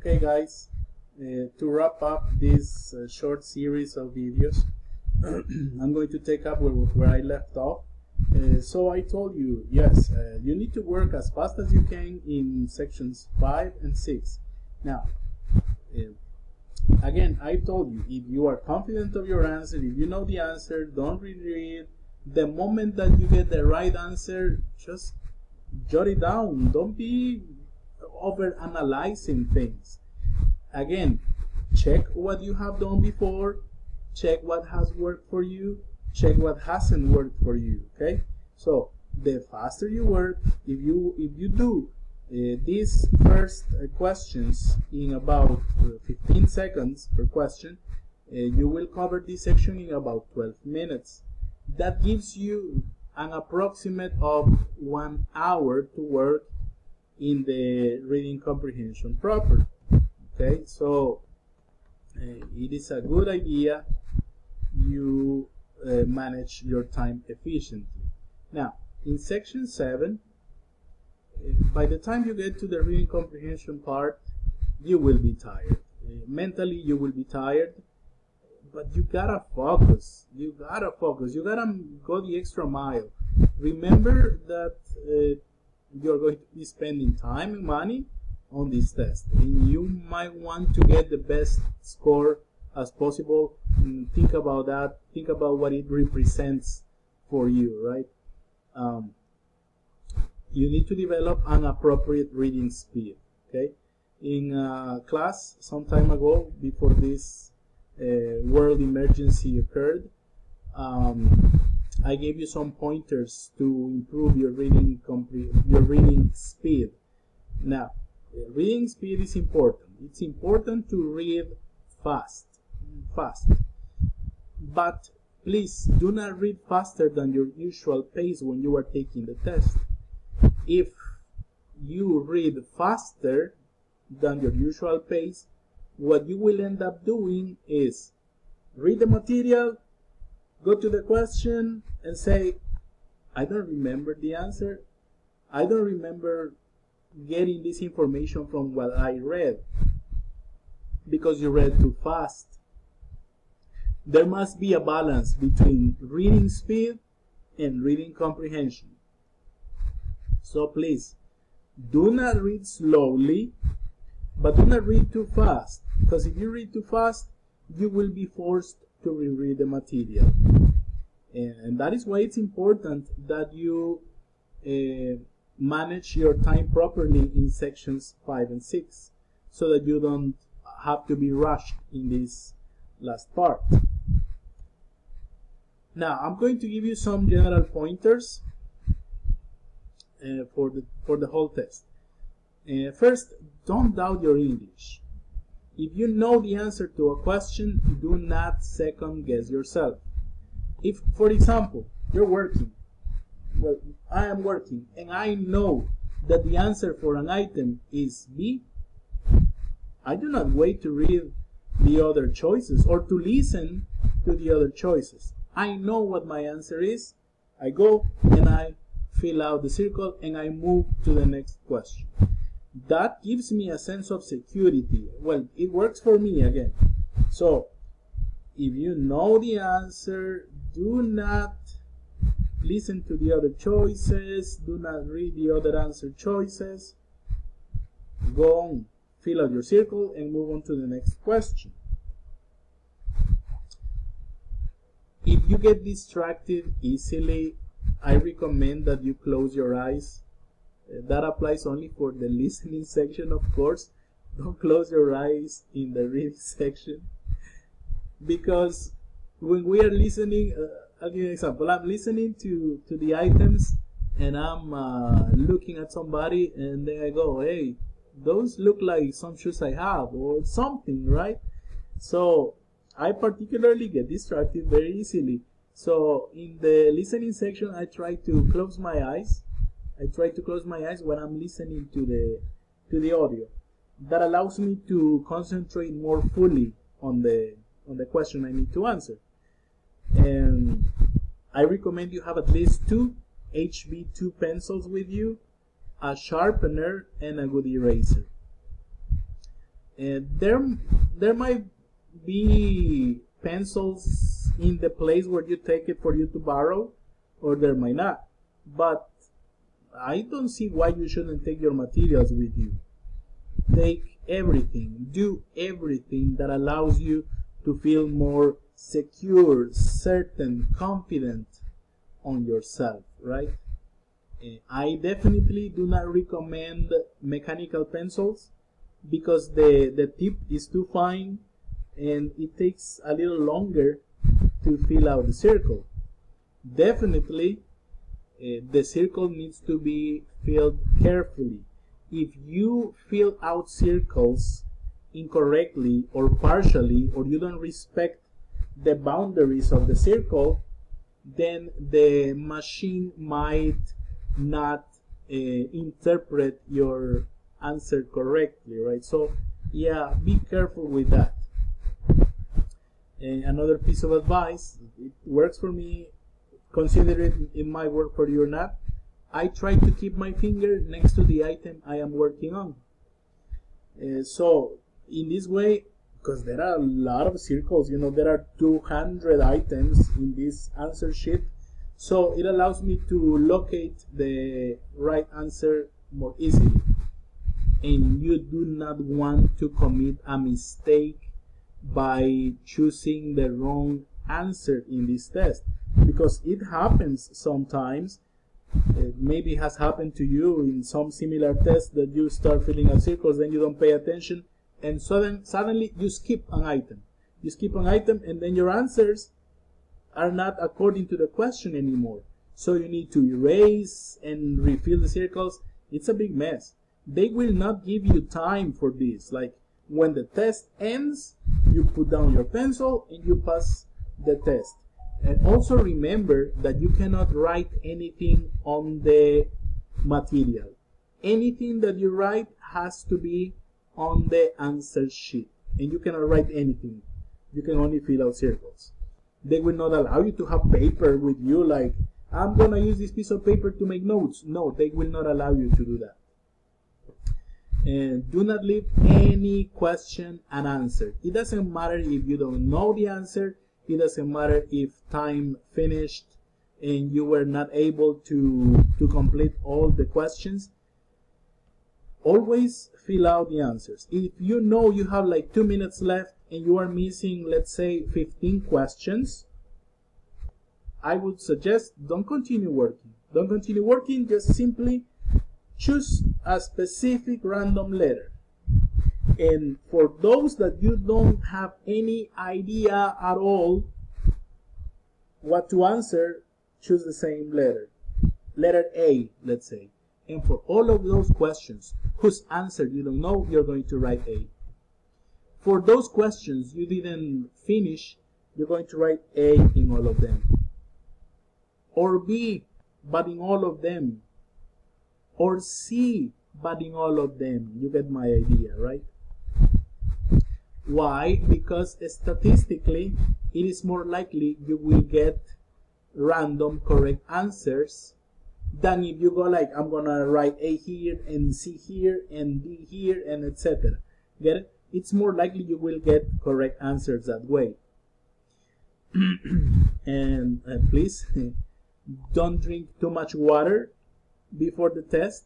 Okay guys, to wrap up this short series of videos, I'm going to take up where I left off. So I told you, yes, you need to work as fast as you can in sections 5 and 6. Now, again, I told you, if you are confident of your answer, if you know the answer, don't reread. The moment that you get the right answer, just jot it down. Don't be over analyzing things. Again, check what you have done before, check what has worked for you, check what hasn't worked for you. Okay, so the faster you work, if you do these first questions in about 15 seconds per question, you will cover this section in about 12 minutes. That gives you an approximate of 1 hour to work in the reading comprehension proper. Okay, so it is a good idea you manage your time efficiently. Now, in section 7, by the time you get to the reading comprehension part, you will be tired. Mentally, you will be tired, but you gotta focus. You gotta go the extra mile. Remember that you're going to be spending time and money on this test, and you might want to get the best score as possible. Think about that. Think about what it represents for you, right? You need to develop an appropriate reading speed. Okay, in class some time ago, before this world emergency occurred, I gave you some pointers to improve your reading speed. Now, reading speed is important. It's important to read fast, but please do not read faster than your usual pace when you are taking the test. If you read faster than your usual pace, what you will end up doing is read the material, go to the question, and say, I don't remember the answer. I don't remember getting this information from what I read, because you read too fast. There must be a balance between reading speed and reading comprehension. So please, do not read slowly, but do not read too fast, because if you read too fast, you will be forced to reread the material. And that is why it's important that you manage your time properly in sections 5 and 6, so that you don't have to be rushed in this last part. Now, I'm going to give you some general pointers for the whole test. First, don't doubt your English. If you know the answer to a question, do not second guess yourself. If, for example, you're working, well, I am working, and I know that the answer for an item is B, I do not wait to read the other choices or to listen to the other choices. I know what my answer is. I go and I fill out the circle and I move to the next question. That gives me a sense of security. Well, it works for me again. So, if you know the answer, do not listen to the other choices. Do not read the other answer choices. Go on, fill out your circle and move on to the next question. If you get distracted easily, I recommend that you close your eyes. That applies only for the listening section, of course. Don't close your eyes in the reading section, because when we are listening, I'll give you an example. I'm listening to the items, and I'm looking at somebody, and then I go, hey, those look like some shoes I have, or something, right? So I particularly get distracted very easily. So in the listening section, I try to close my eyes. I try to close my eyes when I'm listening to the audio. That allows me to concentrate more fully on the question I need to answer. And I recommend you have at least 2 HB2 pencils with you, a sharpener, and a good eraser. There might be pencils in the place where you take it for you to borrow, or there might not. But I don't see why you shouldn't take your materials with you. Take everything, do everything that allows you to feel more secure, certain, confident on yourself, right? I definitely do not recommend mechanical pencils because the tip is too fine and it takes a little longer to fill out the circle. Definitely, the circle needs to be filled carefully. If you fill out circles incorrectly or partially, or you don't respect the boundaries of the circle, then the machine might not interpret your answer correctly, right? So yeah, be careful with that. And another piece of advice, it works for me, consider it might work for you or not. I try to keep my finger next to the item I am working on. So in this way, because there are a lot of circles, you know, there are 200 items in this answer sheet, so it allows me to locate the right answer more easily. And you do not want to commit a mistake by choosing the wrong answer in this test, because it happens sometimes. It maybe has happened to you in some similar tests that you start filling out circles, then you don't pay attention, and suddenly you skip an item. You skip an item, and then your answers are not according to the question anymore. So you need to erase and refill the circles. It's a big mess. They will not give you time for this. Like when the test ends, you put down your pencil and you pass the test. And also remember that you cannot write anything on the material. Anything that you write has to be on the answer sheet. And you cannot write anything. You can only fill out circles. They will not allow you to have paper with you, like, I'm going to use this piece of paper to make notes. No, they will not allow you to do that. And do not leave any question unanswered. It doesn't matter if you don't know the answer. It doesn't matter if time finished and you were not able to complete all the questions. Always fill out the answers. If you know you have like 2 minutes left and you are missing, let's say, 15 questions, I would suggest don't continue working. Don't continue working, just simply choose a specific random letter. And for those that you don't have any idea at all what to answer, choose the same letter. Letter A, let's say. And for all of those questions whose answer you don't know, you're going to write A. For those questions you didn't finish, you're going to write A in all of them. Or B, but in all of them. Or C, but in all of them. You get my idea, right? Why? Because statistically, it is more likely you will get random correct answers than if you go like, I'm gonna write A here and C here and D here and etc. Get it? It's more likely you will get correct answers that way. And please don't drink too much water before the test,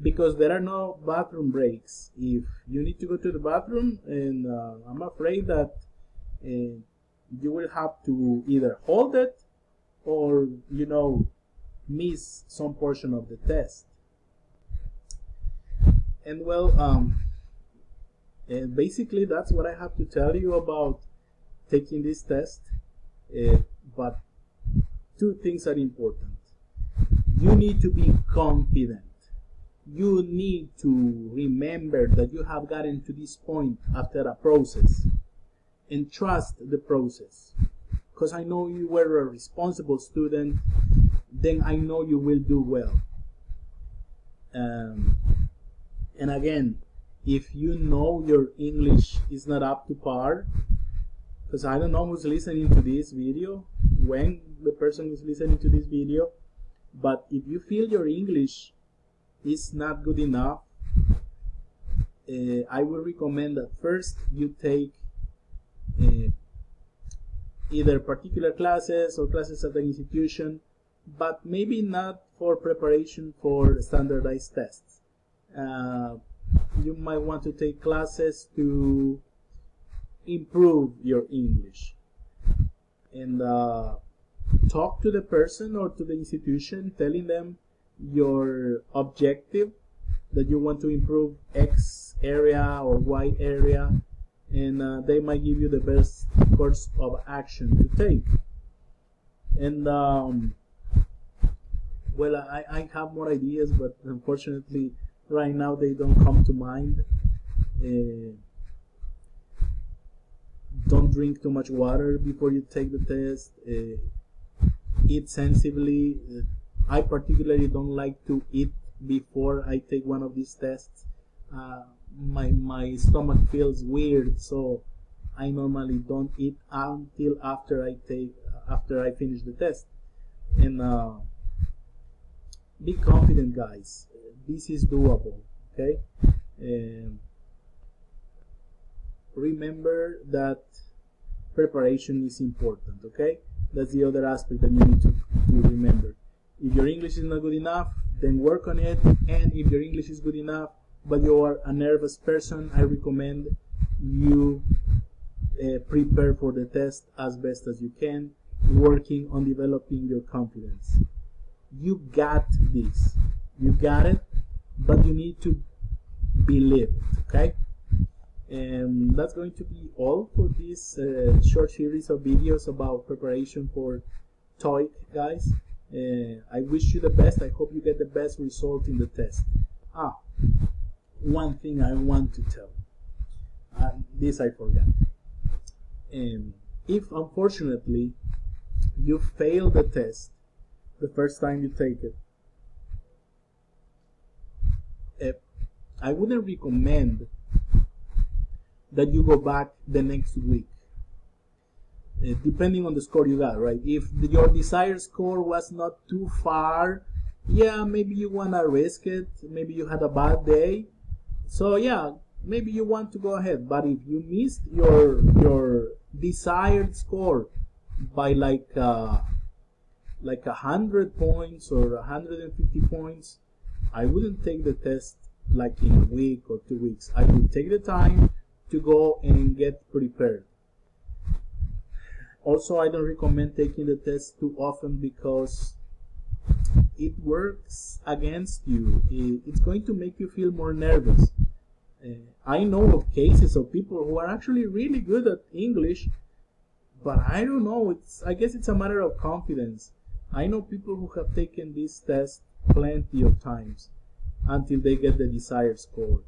because there are no bathroom breaks. If you need to go to the bathroom, and I'm afraid that you will have to either hold it or, you know, miss some portion of the test. And well, and basically that's what I have to tell you about taking this test. But two things are important. You need to be confident. You need to remember that you have gotten to this point after a process, and trust the process. Because I know you were a responsible student, then I know you will do well. And again, if you know your English is not up to par, because I don't know who's listening to this video, when the person is listening to this video, but if you feel your English is not good enough, I would recommend that first you take either particular classes or classes at the institution, but maybe not for preparation for standardized tests. You might want to take classes to improve your English, and talk to the person or to the institution, telling them your objective, that you want to improve X area or Y area, and they might give you the best course of action to take. And well, I have more ideas, but unfortunately right now they don't come to mind. Don't drink too much water before you take the test. Eat sensibly. I particularly don't like to eat before I take one of these tests. My stomach feels weird, so I normally don't eat until after I finish the test. And be confident, guys. This is doable. Okay. Remember that preparation is important. Okay, that's the other aspect that you need to remember. If your English is not good enough, then work on it. And if your English is good enough, but you are a nervous person, I recommend you prepare for the test as best as you can, working on developing your confidence. You got this. You got it, but you need to believe it. Okay. And that's going to be all for this short series of videos about preparation for TOEIC, guys. I wish you the best. I hope you get the best result in the test. One thing I want to tell. This I forgot. If unfortunately you fail the test the first time you take it, I wouldn't recommend that you go back the next week, depending on the score you got, right? If your desired score was not too far, yeah, maybe you want to risk it. Maybe you had a bad day, so yeah, maybe you want to go ahead. But if you missed your desired score by like 100 points or 150 points, I wouldn't take the test like in a week or 2 weeks. I would take the time to go and get prepared. Also, I don't recommend taking the test too often because it works against you. It's going to make you feel more nervous. I know of cases of people who are actually really good at English, but I don't know, I guess it's a matter of confidence. I know people who have taken this test plenty of times until they get the desired score.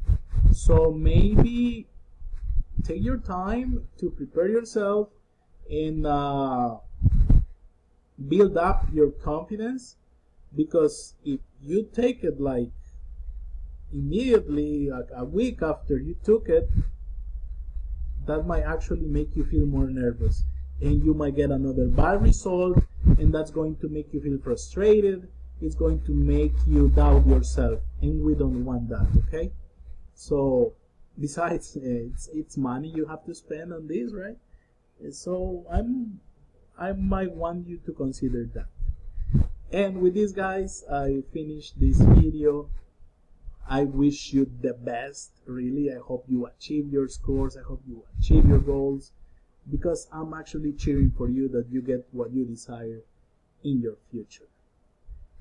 So maybe take your time to prepare yourself and build up your confidence, because if you take it like immediately, like a week after you took it, that might actually make you feel more nervous, and you might get another bad result, and that's going to make you feel frustrated. It's going to make you doubt yourself, and we don't want that. Okay, so besides, it's money you have to spend on this, right? So I might want you to consider that. And with this, guys, I finished this video. I wish you the best, really. I hope you achieve your scores. I hope you achieve your goals, because I'm actually cheering for you that you get what you desire in your future.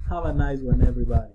Have a nice one, everybody.